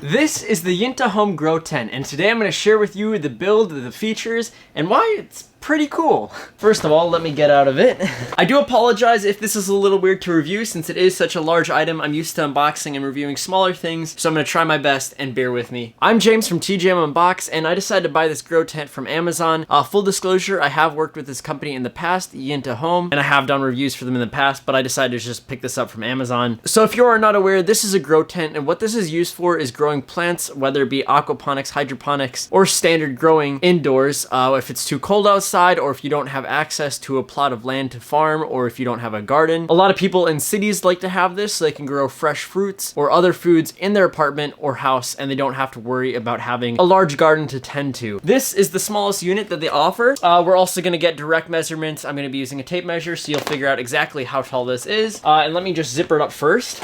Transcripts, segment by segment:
This is the Yitahome Grow tent, and today I'm going to share with you the build, the features, and why it's pretty cool. First of all, let me get out of it. I do apologize if this is a little weird to review since it is such a large item. I'm used to unboxing and reviewing smaller things, so I'm going to try my best and bear with me. I'm James from Unbox, and I decided to buy this grow tent from Amazon. Full disclosure, I have worked with this company in the past, Yitahome, and I have done reviews for them in the past, but I decided to just pick this up from Amazon. So if you are not aware, this is a grow tent, and what this is used for is growing plants, whether it be aquaponics, hydroponics, or standard growing indoors. If it's too cold outside, or if you don't have access to a plot of land to farm, or if you don't have a garden. A lot of people in cities like to have this so they can grow fresh fruits or other foods in their apartment or house, and they don't have to worry about having a large garden to tend to. This is the smallest unit that they offer. We're also going to get direct measurements. I'm going to be using a tape measure so you'll figure out exactly how tall this is. And let me just zipper it up first.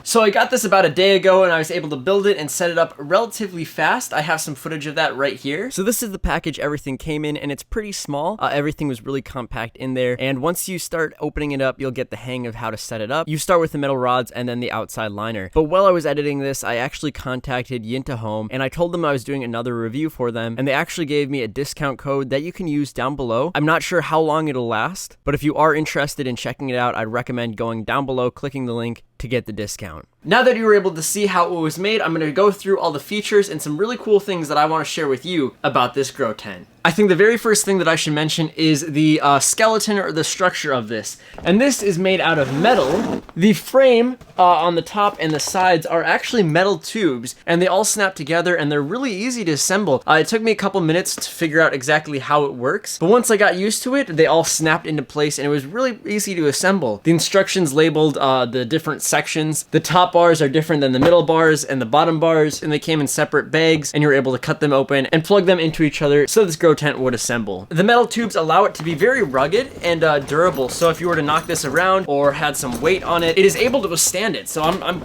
So I got this about a day ago and I was able to build it and set it up relatively fast. I have some footage of that right here. So this is the package everything came in, and it's pretty small. Everything was really compact in there, and once you start opening it up, you'll get the hang of how to set it up. You start with the metal rods and then the outside liner. But while I was editing this, I actually contacted Yitahome and I told them I was doing another review for them, and they actually gave me a discount code that you can use down below. I'm not sure how long it'll last, but if you are interested in checking it out, I'd recommend going down below, clicking the link to get the discount. Now that you were able to see how it was made, I'm going to go through all the features and some really cool things that I want to share with you about this grow tent. I think the very first thing that I should mention is the skeleton or the structure of this. And this is made out of metal. The frame on the top and the sides are actually metal tubes, and they all snap together and they're really easy to assemble. It took me a couple minutes to figure out exactly how it works, but once I got used to it, they all snapped into place and it was really easy to assemble. The instructions labeled the different sections. The top bars are different than the middle bars and the bottom bars, and they came in separate bags, and you were able to cut them open and plug them into each other so this grow tent would assemble. The metal tubes allow it to be very rugged and durable, so if you were to knock this around or had some weight on it, it is able to withstand it. So I'm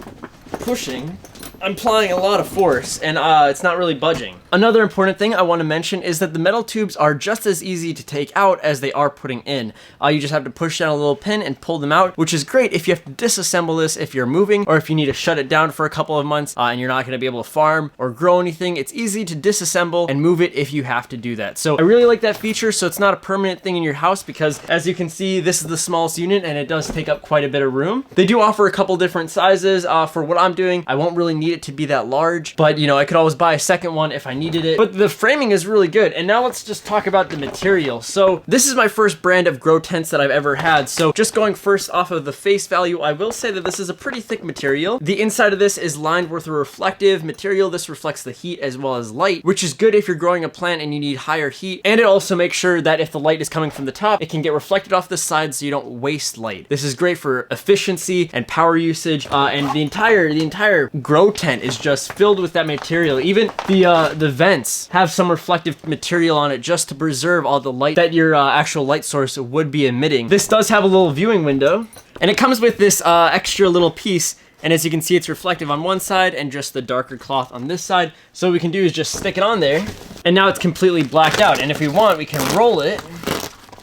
pushing, I'm applying a lot of force, and it's not really budging. Another important thing I want to mention is that the metal tubes are just as easy to take out as they are putting in. You just have to push down a little pin and pull them out, which is great if you have to disassemble this if you're moving, or if you need to shut it down for a couple of months and you're not going to be able to farm or grow anything. It's easy to disassemble and move it if you have to do that. So I really like that feature, so it's not a permanent thing in your house, because as you can see, this is the smallest unit and it does take up quite a bit of room. They do offer a couple different sizes. For what I'm doing, I won't really need it to be that large, but you know, I could always buy a second one if I needed it. But the framing is really good. And now let's just talk about the material. So this is my first brand of grow tents that I've ever had. So just going first off of the face value, I will say that this is a pretty thick material. The inside of this is lined with a reflective material. This reflects the heat as well as light, which is good if you're growing a plant and you need higher heat. And it also makes sure that if the light is coming from the top, it can get reflected off the side so you don't waste light. This is great for efficiency and power usage. And the entire grow tent is just filled with that material. Even the vents have some reflective material on it just to preserve all the light that your actual light source would be emitting. This does have a little viewing window, and it comes with this extra little piece, and as you can see, it's reflective on one side and just the darker cloth on this side. So what we can do is just stick it on there, and now it's completely blacked out. And if we want, we can roll it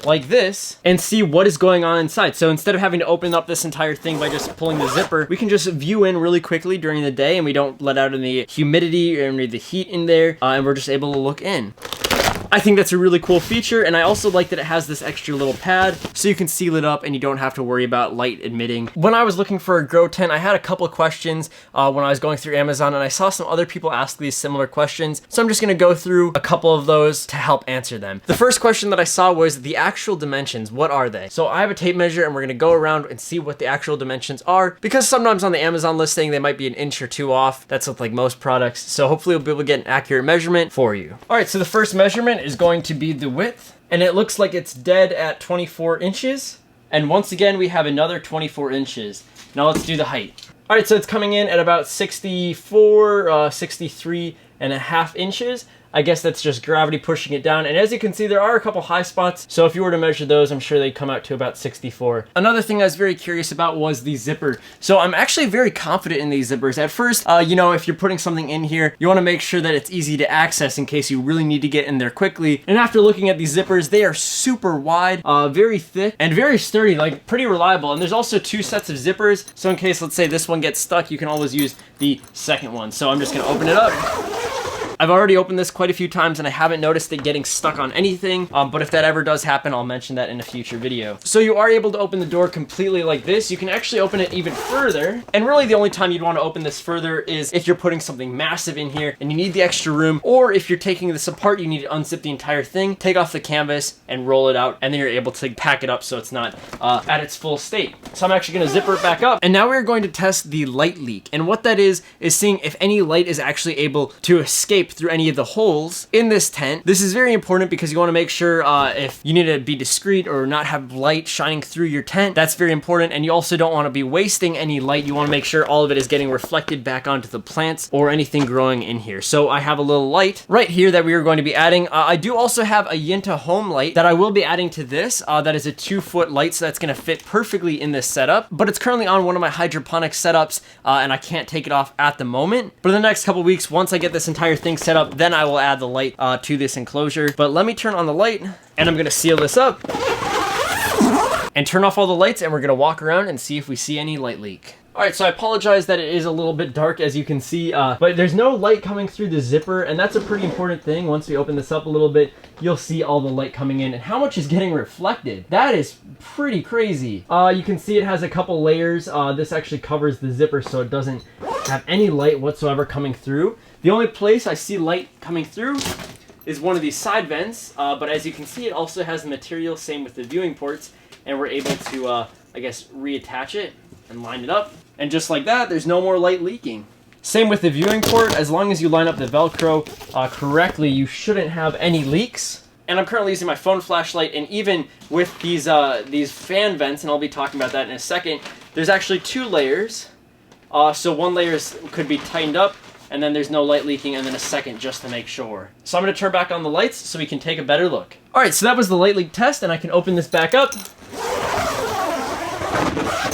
like this and see what is going on inside. So instead of having to open up this entire thing by just pulling the zipper, we can just view in really quickly during the day, and we don't let out any humidity or any of the heat in there, and we're just able to look in. I think that's a really cool feature, and I also like that it has this extra little pad so you can seal it up and you don't have to worry about light emitting. When I was looking for a grow tent, I had a couple of questions when I was going through Amazon, and I saw some other people ask these similar questions, so I'm just going to go through a couple of those to help answer them. The first question that I saw was the actual dimensions. What are they? So I have a tape measure, and we're going to go around and see what the actual dimensions are, because sometimes on the Amazon listing they might be an inch or two off. That's with like most products, so hopefully we'll be able to get an accurate measurement for you. Alright, so the first measurement is going to be the width, and it looks like it's dead at 24 inches. And once again, we have another 24 inches. Now let's do the height. All right, so it's coming in at about 63 and a half inches. I guess that's just gravity pushing it down. And as you can see, there are a couple high spots. So if you were to measure those, I'm sure they'd come out to about 64. Another thing I was very curious about was the zipper. So I'm actually very confident in these zippers. At first, you know, if you're putting something in here, you want to make sure that it's easy to access in case you really need to get in there quickly. And after looking at these zippers, they are super wide, very thick, and very sturdy, like pretty reliable. And there's also 2 sets of zippers. So in case, let's say this one gets stuck, you can always use the second one. So I'm just gonna open it up. I've already opened this quite a few times and I haven't noticed it getting stuck on anything, but if that ever does happen, I'll mention that in a future video. So you are able to open the door completely like this. You can actually open it even further, and really the only time you'd want to open this further is if you're putting something massive in here and you need the extra room, or if you're taking this apart, you need to unzip the entire thing, take off the canvas, and roll it out, and then you're able to pack it up so it's not at its full state. So I'm actually going to zipper it back up, and now we're going to test the light leak, and what that is seeing if any light is actually able to escape through any of the holes in this tent. This is very important because you want to make sure if you need to be discreet or not have light shining through your tent, that's very important. And you also don't want to be wasting any light. You want to make sure all of it is getting reflected back onto the plants or anything growing in here. So I have a little light right here that we are going to be adding. I do also have a Yitahome light that I will be adding to this. That is a 2-foot light, so that's going to fit perfectly in this setup, but it's currently on one of my hydroponic setups and I can't take it off at the moment. But in the next couple weeks, once I get this entire thing set up, then I will add the light to this enclosure. But let me turn on the light, and I'm gonna seal this up and turn off all the lights, and we're gonna walk around and see if we see any light leak. Alright, so I apologize that it is a little bit dark, as you can see, but there's no light coming through the zipper, and that's a pretty important thing. Once we open this up a little bit, you'll see all the light coming in and how much is getting reflected. That is pretty crazy. You can see it has a couple layers. This actually covers the zipper so it doesn't have any light whatsoever coming through. The only place I see light coming through is one of these side vents, but as you can see, it also has the material, same with the viewing ports, and we're able to, I guess, reattach it and line it up. And just like that, there's no more light leaking. Same with the viewing port. As long as you line up the Velcro correctly, you shouldn't have any leaks. And I'm currently using my phone flashlight, and even with these fan vents, and I'll be talking about that in a second, there's actually 2 layers. So one layer could be tightened up, and then there's no light leaking, and then a second just to make sure. So I'm gonna turn back on the lights so we can take a better look. All right, so that was the light leak test, and I can open this back up.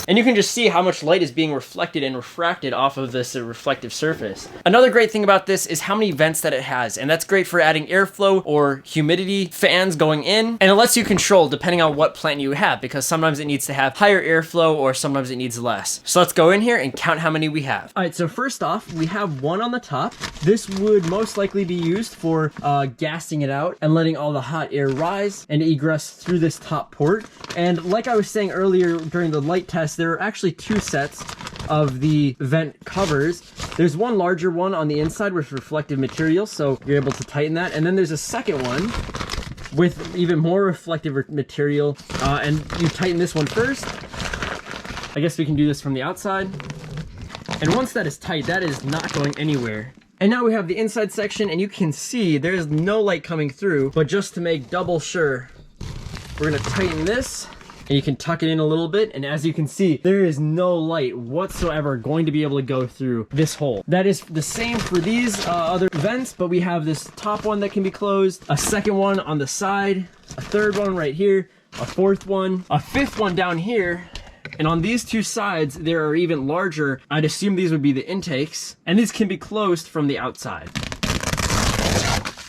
And you can just see how much light is being reflected and refracted off of this reflective surface. Another great thing about this is how many vents that it has, and that's great for adding airflow or humidity fans going in, and it lets you control depending on what plant you have, because sometimes it needs to have higher airflow or sometimes it needs less. So let's go in here and count how many we have. All right, so first off, we have one on the top. This would most likely be used for gassing it out and letting all the hot air rise and egress through this top port. And like I was saying earlier during the light test, there are actually 2 sets of the vent covers. There's one larger one on the inside with reflective material, so you're able to tighten that. And then there's a second one with even more reflective material, and you tighten this one first. I guess we can do this from the outside. And once that is tight, that is not going anywhere. And now we have the inside section, and you can see there's no light coming through, but just to make double sure, we're gonna tighten this. And you can tuck it in a little bit, and as you can see, there is no light whatsoever going to be able to go through this hole. That is the same for these other vents, but we have this top one that can be closed, a second one on the side, a third one right here, a fourth one, a fifth one down here, and on these 2 sides, there are even larger. I'd assume these would be the intakes, and these can be closed from the outside.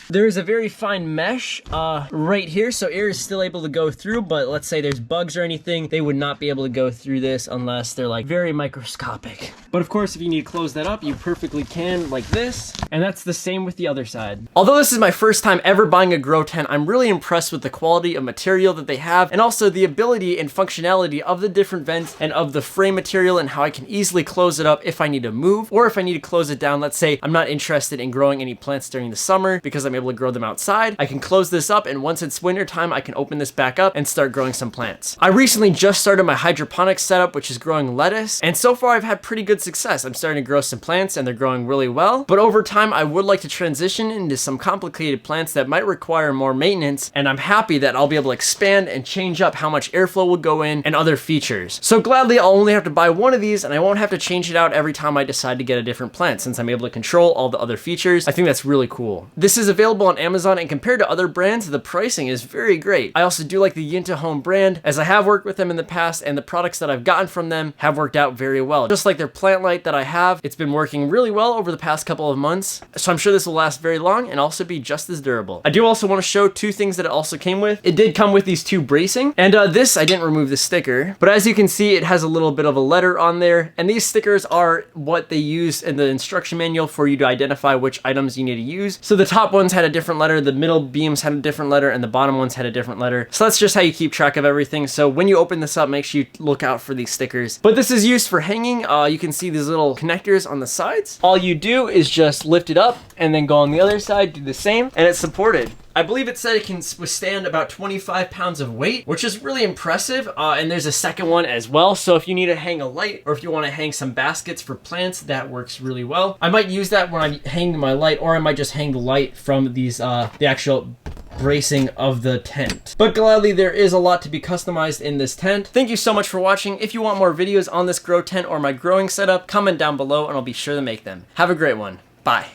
There is a very fine mesh right here, so air is still able to go through, but let's say there's bugs or anything, they would not be able to go through this unless they're like very microscopic. But of course, if you need to close that up, you perfectly can like this, and that's the same with the other side. Although this is my first time ever buying a grow tent, I'm really impressed with the quality of material that they have, and also the ability and functionality of the different vents and of the frame material, and how I can easily close it up if I need to move, or if I need to close it down. Let's say I'm not interested in growing any plants during the summer because I'm able to grow them outside. I can close this up, and once it's winter time, I can open this back up and start growing some plants. I recently just started my hydroponics setup, which is growing lettuce, and so far I've had pretty good success. I'm starting to grow some plants and they're growing really well, but over time I would like to transition into some complicated plants that might require more maintenance, and I'm happy that I'll be able to expand and change up how much airflow will go in and other features. So gladly, I'll only have to buy one of these, and I won't have to change it out every time I decide to get a different plant, since I'm able to control all the other features. I think that's really cool. This is available available on Amazon, and compared to other brands, the pricing is very great. I also do like the Yitahome brand, as I have worked with them in the past, and the products that I've gotten from them have worked out very well. Just like their plant light that I have, it's been working really well over the past couple of months, so I'm sure this will last very long and also be just as durable. I do also want to show two things that it also came with. It did come with these two bracing, and this, I didn't remove the sticker, but as you can see, it has a little bit of a letter on there, and these stickers are what they use in the instruction manual for you to identify which items you need to use. So the top ones had a different letter, the middle beams had a different letter, and the bottom ones had a different letter. So that's just how you keep track of everything. So when you open this up, make sure you look out for these stickers. But this is used for hanging. You can see these little connectors on the sides. All you do is just lift it up and then go on the other side, do the same, and it's supported. I believe it said it can withstand about 25 pounds of weight, which is really impressive. And there's a second one as well. So if you need to hang a light, or if you want to hang some baskets for plants, that works really well. I might use that when I'm hanging my light, or I might just hang the light from these, the actual bracing of the tent. But gladly, there is a lot to be customized in this tent. Thank you so much for watching. If you want more videos on this grow tent or my growing setup, comment down below and I'll be sure to make them. Have a great one. Bye.